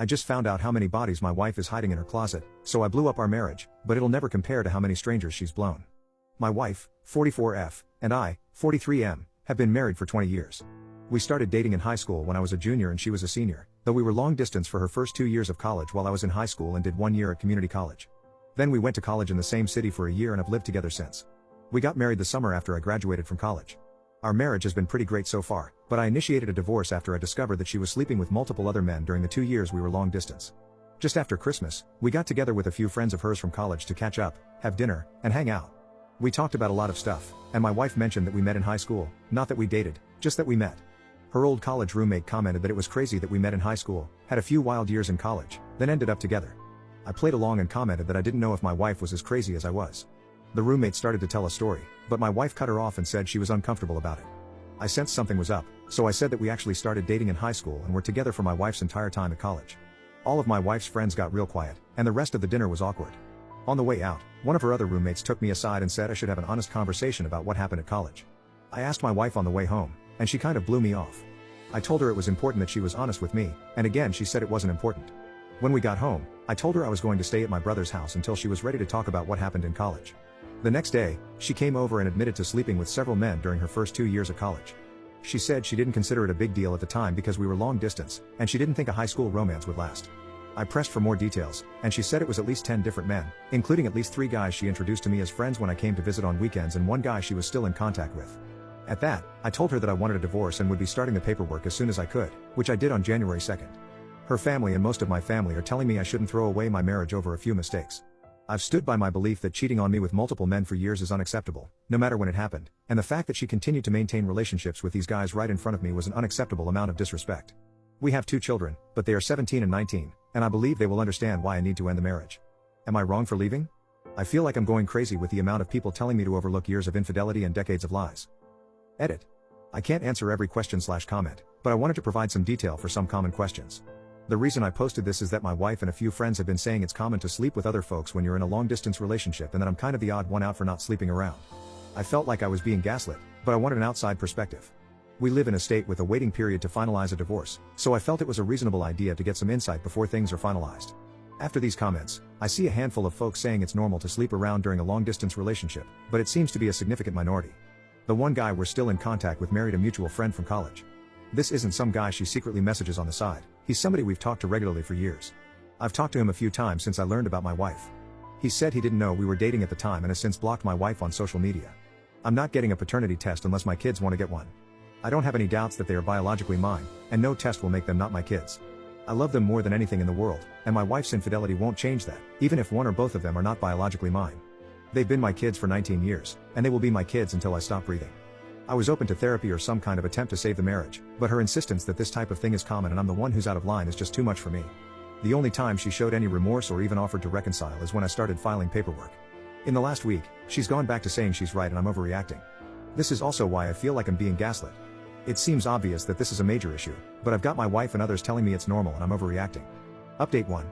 I just found out how many bodies my wife is hiding in her closet, so I blew up our marriage, but it'll never compare to how many strangers she's blown. My wife, 44F, and I, 43M, have been married for 20 years. We started dating in high school when I was a junior and she was a senior, though we were long distance for her first 2 years of college while I was in high school and did 1 year at community college. Then we went to college in the same city for a year and have lived together since. We got married the summer after I graduated from college. Our marriage has been pretty great so far, but I initiated a divorce after I discovered that she was sleeping with multiple other men during the 2 years we were long distance. Just after Christmas, we got together with a few friends of hers from college to catch up, have dinner, and hang out. We talked about a lot of stuff, and my wife mentioned that we met in high school, not that we dated, just that we met. Her old college roommate commented that it was crazy that we met in high school, had a few wild years in college, then ended up together. I played along and commented that I didn't know if my wife was as crazy as I was. The roommate started to tell a story, but my wife cut her off and said she was uncomfortable about it. I sensed something was up, so I said that we actually started dating in high school and were together for my wife's entire time at college. All of my wife's friends got real quiet, and the rest of the dinner was awkward. On the way out, one of her other roommates took me aside and said I should have an honest conversation about what happened at college. I asked my wife on the way home, and she kind of blew me off. I told her it was important that she was honest with me, and again she said it wasn't important. When we got home, I told her I was going to stay at my brother's house until she was ready to talk about what happened in college. The next day, she came over and admitted to sleeping with several men during her first 2 years of college. She said she didn't consider it a big deal at the time because we were long distance, and she didn't think a high school romance would last. I pressed for more details, and she said it was at least 10 different men, including at least 3 guys she introduced to me as friends when I came to visit on weekends and 1 guy she was still in contact with. At that, I told her that I wanted a divorce and would be starting the paperwork as soon as I could, which I did on January 2nd. Her family and most of my family are telling me I shouldn't throw away my marriage over a few mistakes. I've stood by my belief that cheating on me with multiple men for years is unacceptable, no matter when it happened, and the fact that she continued to maintain relationships with these guys right in front of me was an unacceptable amount of disrespect. We have 2 children, but they are 17 and 19, and I believe they will understand why I need to end the marriage. Am I wrong for leaving? I feel like I'm going crazy with the amount of people telling me to overlook years of infidelity and decades of lies. Edit. I can't answer every question/comment, but I wanted to provide some detail for some common questions. The reason I posted this is that my wife and a few friends have been saying it's common to sleep with other folks when you're in a long-distance relationship and that I'm kind of the odd one out for not sleeping around. I felt like I was being gaslit, but I wanted an outside perspective. We live in a state with a waiting period to finalize a divorce, so I felt it was a reasonable idea to get some insight before things are finalized. After these comments, I see a handful of folks saying it's normal to sleep around during a long-distance relationship, but it seems to be a significant minority. The 1 guy we're still in contact with married a mutual friend from college. This isn't some guy she secretly messages on the side. He's somebody we've talked to regularly for years. I've talked to him a few times since I learned about my wife. He said he didn't know we were dating at the time and has since blocked my wife on social media. I'm not getting a paternity test unless my kids want to get one. I don't have any doubts that they are biologically mine, and no test will make them not my kids. I love them more than anything in the world, and my wife's infidelity won't change that, even if one or both of them are not biologically mine. They've been my kids for 19 years, and they will be my kids until I stop breathing. I was open to therapy or some kind of attempt to save the marriage, but her insistence that this type of thing is common and I'm the one who's out of line is just too much for me. The only time she showed any remorse or even offered to reconcile is when I started filing paperwork. In the last week, she's gone back to saying she's right and I'm overreacting. This is also why I feel like I'm being gaslit. It seems obvious that this is a major issue, but I've got my wife and others telling me it's normal and I'm overreacting. Update 1.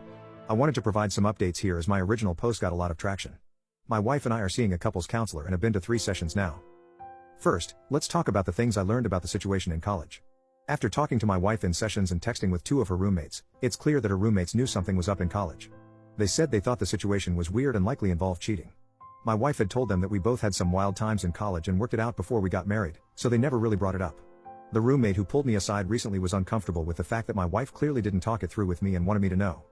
I wanted to provide some updates here as my original post got a lot of traction. My wife and I are seeing a couples counselor and have been to 3 sessions now. First, let's talk about the things I learned about the situation in college. After talking to my wife in sessions and texting with 2 of her roommates, it's clear that her roommates knew something was up in college. They said they thought the situation was weird and likely involved cheating. My wife had told them that we both had some wild times in college and worked it out before we got married, so they never really brought it up. The roommate who pulled me aside recently was uncomfortable with the fact that my wife clearly didn't talk it through with me and wanted me to know.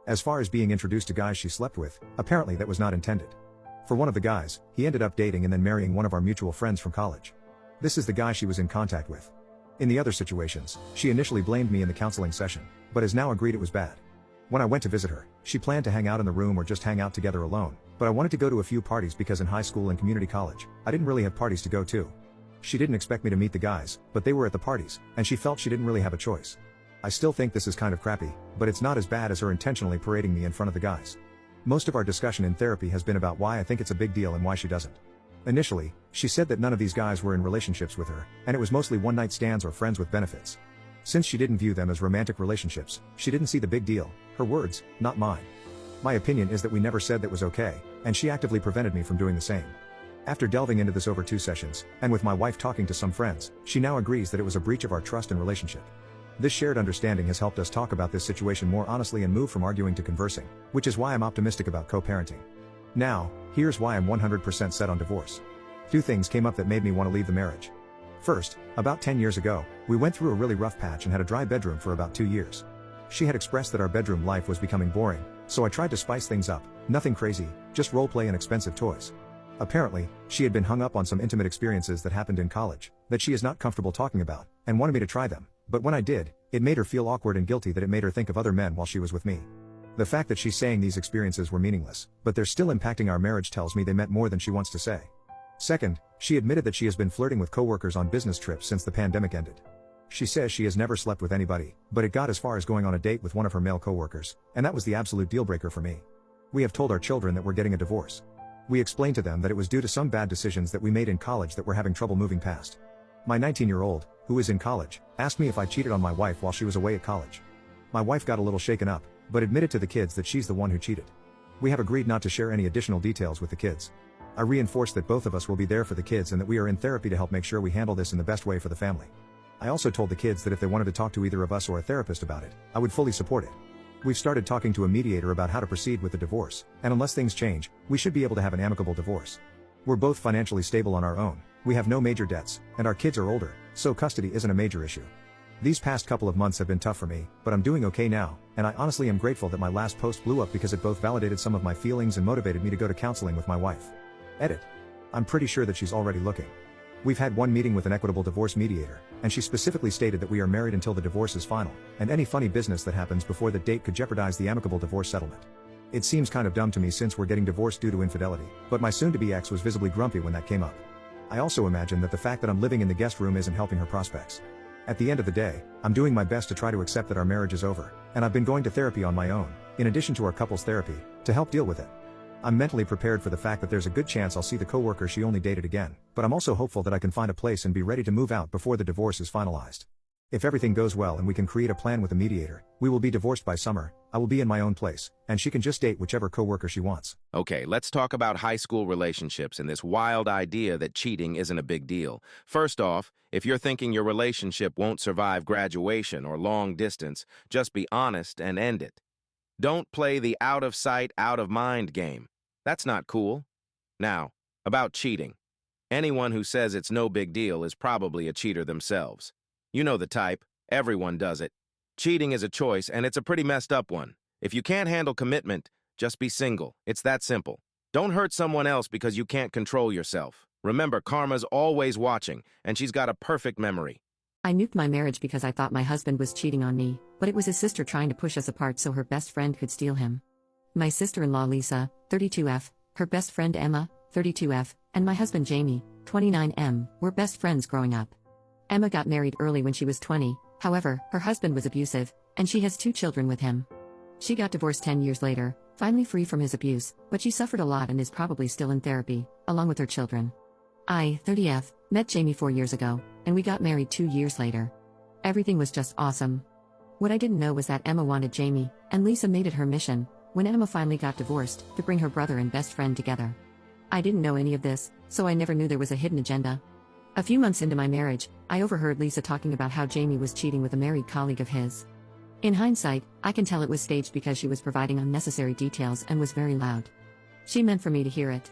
As far as being introduced to guys she slept with, apparently that was not intended. For one of the guys, he ended up dating and then marrying one of our mutual friends from college. This is the guy she was in contact with. In the other situations, she initially blamed me in the counseling session, but has now agreed it was bad. When I went to visit her, she planned to hang out in the room or just hang out together alone, but I wanted to go to a few parties because in high school and community college, I didn't really have parties to go to. She didn't expect me to meet the guys, but they were at the parties, and she felt she didn't really have a choice. I still think this is kind of crappy, but it's not as bad as her intentionally parading me in front of the guys. Most of our discussion in therapy has been about why I think it's a big deal and why she doesn't. Initially, she said that none of these guys were in relationships with her, and it was mostly one-night stands or friends with benefits. Since she didn't view them as romantic relationships, she didn't see the big deal, her words, not mine. My opinion is that we never said that was okay, and she actively prevented me from doing the same. After delving into this over 2 sessions, and with my wife talking to some friends, she now agrees that it was a breach of our trust and relationship. This shared understanding has helped us talk about this situation more honestly and move from arguing to conversing, which is why I'm optimistic about co-parenting. Now, here's why I'm 100% set on divorce. Two things came up that made me want to leave the marriage. First, about 10 years ago, we went through a really rough patch and had a dry bedroom for about 2 years. She had expressed that our bedroom life was becoming boring, so I tried to spice things up, nothing crazy, just roleplay and expensive toys. Apparently, she had been hung up on some intimate experiences that happened in college, that she is not comfortable talking about, and wanted me to try them, but when I did, it made her feel awkward and guilty that it made her think of other men while she was with me. The fact that she's saying these experiences were meaningless, but they're still impacting our marriage tells me they meant more than she wants to say. Second, she admitted that she has been flirting with coworkers on business trips since the pandemic ended. She says she has never slept with anybody, but it got as far as going on a date with one of her male coworkers, and that was the absolute deal breaker for me. We have told our children that we're getting a divorce. We explained to them that it was due to some bad decisions that we made in college that we're having trouble moving past. My 19-year-old, who is in college, asked me if I cheated on my wife while she was away at college. My wife got a little shaken up, but admitted to the kids that she's the one who cheated. We have agreed not to share any additional details with the kids. I reinforced that both of us will be there for the kids and that we are in therapy to help make sure we handle this in the best way for the family. I also told the kids that if they wanted to talk to either of us or a therapist about it, I would fully support it. We've started talking to a mediator about how to proceed with the divorce, and unless things change, we should be able to have an amicable divorce. We're both financially stable on our own, we have no major debts, and our kids are older, so custody isn't a major issue. These past couple of months have been tough for me, but I'm doing okay now, and I honestly am grateful that my last post blew up because it both validated some of my feelings and motivated me to go to counseling with my wife. Edit. I'm pretty sure that she's already looking. We've had one meeting with an equitable divorce mediator, and she specifically stated that we are married until the divorce is final, and any funny business that happens before that date could jeopardize the amicable divorce settlement. It seems kind of dumb to me since we're getting divorced due to infidelity, but my soon-to-be ex was visibly grumpy when that came up. I also imagine that the fact that I'm living in the guest room isn't helping her prospects. At the end of the day, I'm doing my best to try to accept that our marriage is over, and I've been going to therapy on my own, in addition to our couples therapy, to help deal with it. I'm mentally prepared for the fact that there's a good chance I'll see the coworker she only dated again, but I'm also hopeful that I can find a place and be ready to move out before the divorce is finalized. If everything goes well and we can create a plan with a mediator, we will be divorced by summer, I will be in my own place, and she can just date whichever coworker she wants. Okay, let's talk about high school relationships and this wild idea that cheating isn't a big deal. First off, if you're thinking your relationship won't survive graduation or long distance, just be honest and end it. Don't play the out of sight, out of mind game. That's not cool. Now, about cheating. Anyone who says it's no big deal is probably a cheater themselves. You know the type. Everyone does it. Cheating is a choice, and it's a pretty messed up one. If you can't handle commitment, just be single. It's that simple. Don't hurt someone else because you can't control yourself. Remember, karma's always watching, and she's got a perfect memory. I nuked my marriage because I thought my husband was cheating on me, but it was his sister trying to push us apart so her best friend could steal him. My sister-in-law Lisa, 32F, her best friend Emma, 32F, and my husband Jamie, 29M, were best friends growing up. Emma got married early when she was 20, however, her husband was abusive, and she has 2 children with him. She got divorced 10 years later, finally free from his abuse, but she suffered a lot and is probably still in therapy, along with her children. I, 30F, met Jamie 4 years ago, and we got married 2 years later. Everything was just awesome. What I didn't know was that Emma wanted Jamie, and Lisa made it her mission, when Emma finally got divorced, to bring her brother and best friend together. I didn't know any of this, so I never knew there was a hidden agenda. A few months into my marriage, I overheard Lisa talking about how Jamie was cheating with a married colleague of his. In hindsight, I can tell it was staged because she was providing unnecessary details and was very loud. She meant for me to hear it.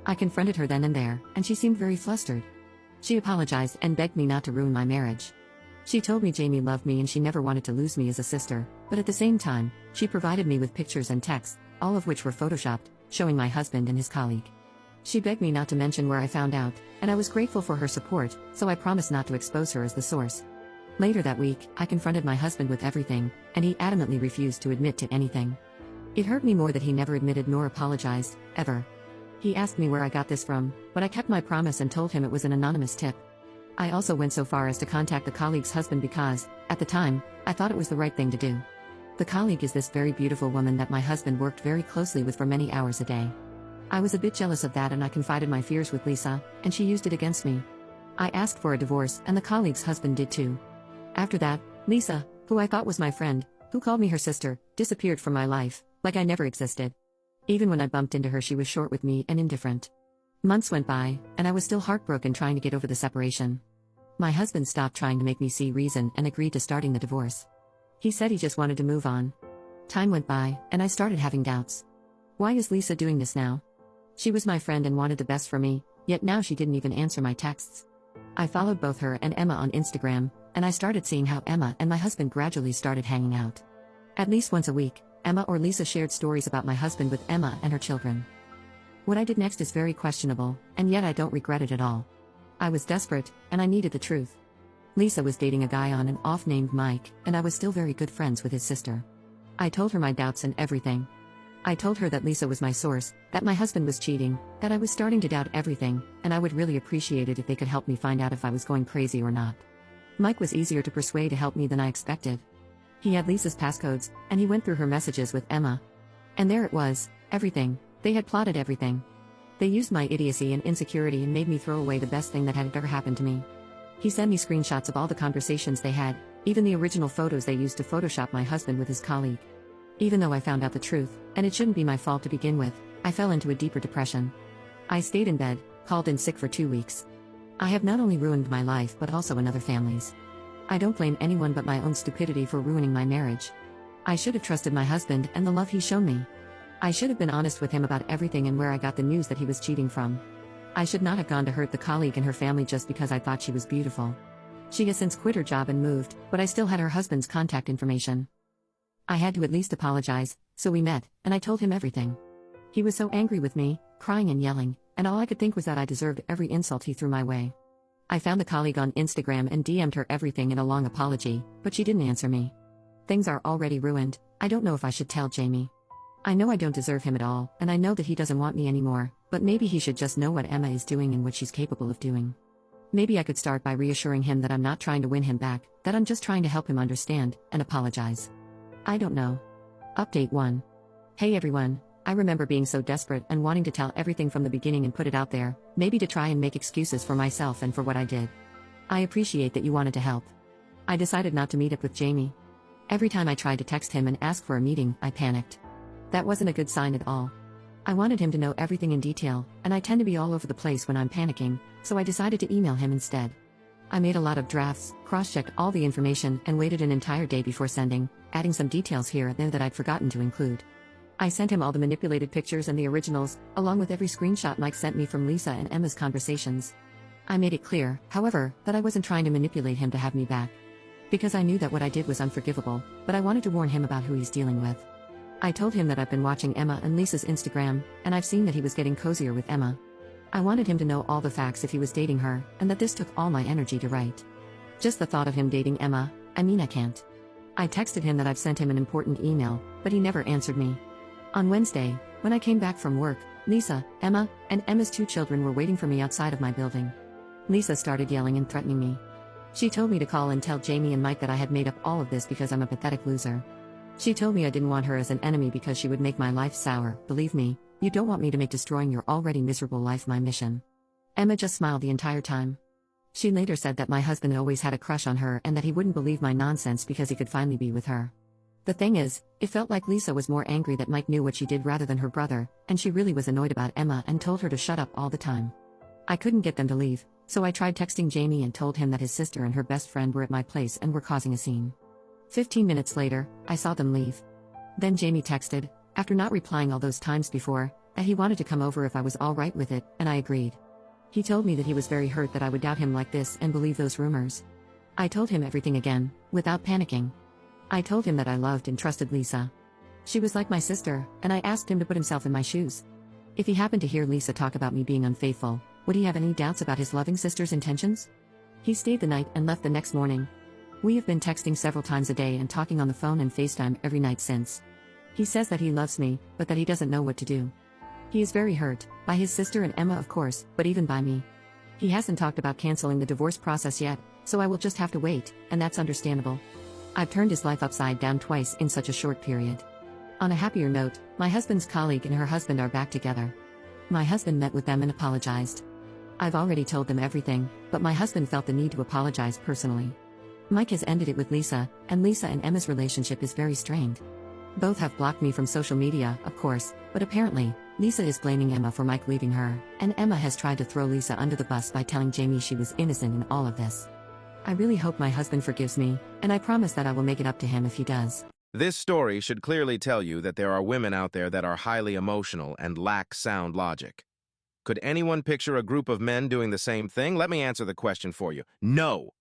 I confronted her then and there, and she seemed very flustered. She apologized and begged me not to ruin my marriage. She told me Jamie loved me and she never wanted to lose me as a sister, but at the same time, she provided me with pictures and texts, all of which were photoshopped, showing my husband and his colleague. She begged me not to mention where I found out, and I was grateful for her support, so I promised not to expose her as the source. Later that week, I confronted my husband with everything, and he adamantly refused to admit to anything. It hurt me more that he never admitted nor apologized, ever. He asked me where I got this from, but I kept my promise and told him it was an anonymous tip. I also went so far as to contact the colleague's husband because, at the time, I thought it was the right thing to do. The colleague is this very beautiful woman that my husband worked very closely with for many hours a day. I was a bit jealous of that and I confided my fears with Lisa, and she used it against me. I asked for a divorce and the colleague's husband did too. After that, Lisa, who I thought was my friend, who called me her sister, disappeared from my life, like I never existed. Even when I bumped into her she was short with me and indifferent. Months went by, and I was still heartbroken trying to get over the separation. My husband stopped trying to make me see reason and agreed to starting the divorce. He said he just wanted to move on. Time went by, and I started having doubts. Why is Lisa doing this now? She was my friend and wanted the best for me, yet now she didn't even answer my texts. I followed both her and Emma on Instagram, and I started seeing how Emma and my husband gradually started hanging out. At least once a week, Emma or Lisa shared stories about my husband with Emma and her children. What I did next is very questionable, and yet I don't regret it at all. I was desperate, and I needed the truth. Lisa was dating a guy on and off named Mike, and I was still very good friends with his sister. I told her my doubts and everything. I told her that Lisa was my source, that my husband was cheating, that I was starting to doubt everything, and I would really appreciate it if they could help me find out if I was going crazy or not. Mike was easier to persuade to help me than I expected. He had Lisa's passcodes, and he went through her messages with Emma. And there it was, everything. They had plotted everything. They used my idiocy and insecurity and made me throw away the best thing that had ever happened to me. He sent me screenshots of all the conversations they had, even the original photos they used to Photoshop my husband with his colleague. Even though I found out the truth, and it shouldn't be my fault to begin with, I fell into a deeper depression. I stayed in bed, called in sick for 2 weeks. I have not only ruined my life but also another family's. I don't blame anyone but my own stupidity for ruining my marriage. I should have trusted my husband and the love he's shown me. I should have been honest with him about everything and where I got the news that he was cheating from. I should not have gone to hurt the colleague and her family just because I thought she was beautiful. She has since quit her job and moved, but I still had her husband's contact information. I had to at least apologize, so we met, and I told him everything. He was so angry with me, crying and yelling, and all I could think was that I deserved every insult he threw my way. I found the colleague on Instagram and DM'd her everything in a long apology, but she didn't answer me. Things are already ruined. I don't know if I should tell Jamie. I know I don't deserve him at all, and I know that he doesn't want me anymore, but maybe he should just know what Emma is doing and what she's capable of doing. Maybe I could start by reassuring him that I'm not trying to win him back, that I'm just trying to help him understand, and apologize. I don't know. Update 1. Hey everyone, I remember being so desperate and wanting to tell everything from the beginning and put it out there, maybe to try and make excuses for myself and for what I did. I appreciate that you wanted to help. I decided not to meet up with Jamie. Every time I tried to text him and ask for a meeting, I panicked. That wasn't a good sign at all. I wanted him to know everything in detail, and I tend to be all over the place when I'm panicking, so I decided to email him instead. I made a lot of drafts, cross-checked all the information, and waited an entire day before sending, adding some details here and there that I'd forgotten to include. I sent him all the manipulated pictures and the originals, along with every screenshot Mike sent me from Lisa and Emma's conversations. I made it clear, however, that I wasn't trying to manipulate him to have me back. Because I knew that what I did was unforgivable, but I wanted to warn him about who he's dealing with. I told him that I've been watching Emma and Lisa's Instagram, and I've seen that he was getting cozier with Emma. I wanted him to know all the facts if he was dating her, and that this took all my energy to write. Just the thought of him dating Emma, I can't. I texted him that I've sent him an important email, but he never answered me. On Wednesday, when I came back from work, Lisa, Emma, and Emma's 2 children were waiting for me outside of my building. Lisa started yelling and threatening me. She told me to call and tell Jamie and Mike that I had made up all of this because I'm a pathetic loser. She told me I didn't want her as an enemy because she would make my life sour. Believe me, you don't want me to make destroying your already miserable life my mission. Emma just smiled the entire time. She later said that my husband always had a crush on her and that he wouldn't believe my nonsense because he could finally be with her. The thing is, it felt like Lisa was more angry that Mike knew what she did rather than her brother, and she really was annoyed about Emma and told her to shut up all the time. I couldn't get them to leave, so I tried texting Jamie and told him that his sister and her best friend were at my place and were causing a scene. 15 minutes later, I saw them leave. Then Jamie texted, after not replying all those times before, that he wanted to come over if I was all right with it, and I agreed. He told me that he was very hurt that I would doubt him like this and believe those rumors. I told him everything again, without panicking. I told him that I loved and trusted Lisa. She was like my sister, and I asked him to put himself in my shoes. If he happened to hear Lisa talk about me being unfaithful, would he have any doubts about his loving sister's intentions? He stayed the night and left the next morning. We have been texting several times a day and talking on the phone and FaceTime every night since. He says that he loves me, but that he doesn't know what to do. He is very hurt, by his sister and Emma of course, but even by me. He hasn't talked about canceling the divorce process yet, so I will just have to wait, and that's understandable. I've turned his life upside down twice in such a short period. On a happier note, my husband's colleague and her husband are back together. My husband met with them and apologized. I've already told them everything, but my husband felt the need to apologize personally. Mike has ended it with Lisa, and Lisa and Emma's relationship is very strained. Both have blocked me from social media, of course, but apparently, Lisa is blaming Emma for Mike leaving her, and Emma has tried to throw Lisa under the bus by telling Jamie she was innocent in all of this. I really hope my husband forgives me, and I promise that I will make it up to him if he does. This story should clearly tell you that there are women out there that are highly emotional and lack sound logic. Could anyone picture a group of men doing the same thing? Let me answer the question for you. No!